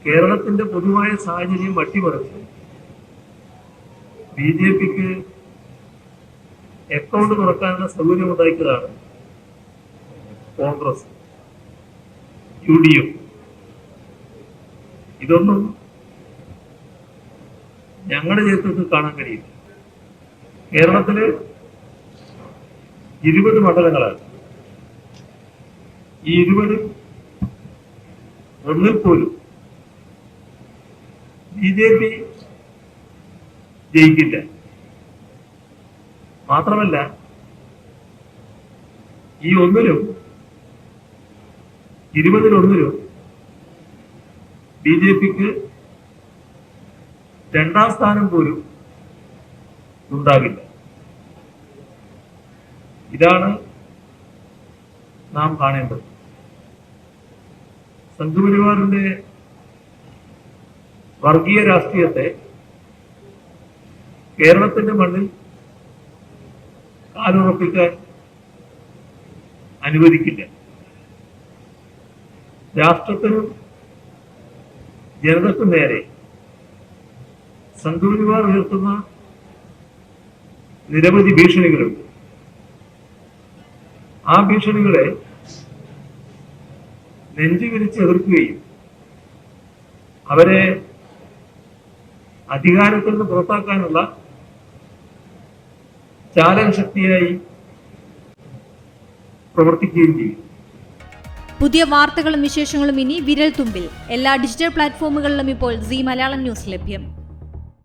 കേരളത്തിന്റെ പൊതുവായ സാഹചര്യം അട്ടിമറിച്ച് BJPക്ക് അക്കൗണ്ട് തുറക്കാനുള്ള സൗകര്യം ഉണ്ടാക്കിയതാണ് കോൺഗ്രസ്, UDF. ഇതൊന്നും ഞങ്ങളുടെ ചരിത്രത്തിൽ കാണാൻ കഴിയില്ല. കേരളത്തില് 20 മണ്ഡലങ്ങളാണ്. ഈ 20 ഒന്നിൽ പോലും BJP ജയിക്കില്ല. മാത്രമല്ല, ഈ 20-ൽ BJPക്ക് 2ാം സ്ഥാനം പോലും ഉണ്ടാകില്ല. ഇതാണ് നാം കാണേണ്ടത്. സംഘപരിവാറിന്റെ വർഗീയ രാഷ്ട്രീയത്തെ കേരളത്തിന്റെ മണ്ണിൽ കാലുറപ്പിക്കാൻ അനുവദിക്കില്ല. രാഷ്ട്രത്തിനും ജനതയ്ക്കും നേരെ സംഘപരിവാർ ഉയർത്തുന്ന നിരവധി ഭീഷണികളുണ്ട്. ആ ഭീഷണികളെ നെഞ്ചുവിരിച്ച് എതിർക്കുകയും അവരെ അധികാരത്തിൽ നിന്ന് പുറത്താക്കാനുള്ള ചാലകശക്തിയായി പ്രവർത്തിക്കുകയും ചെയ്യും. പുതിയ വാർത്തകളും വിശേഷങ്ങളും ഇനി വിരൽ തുമ്പിൽ. എല്ലാ ഡിജിറ്റൽ പ്ലാറ്റ്ഫോമുകളിലും ഇപ്പോൾ സീ മലയാളം ന്യൂസ് ലഭ്യം.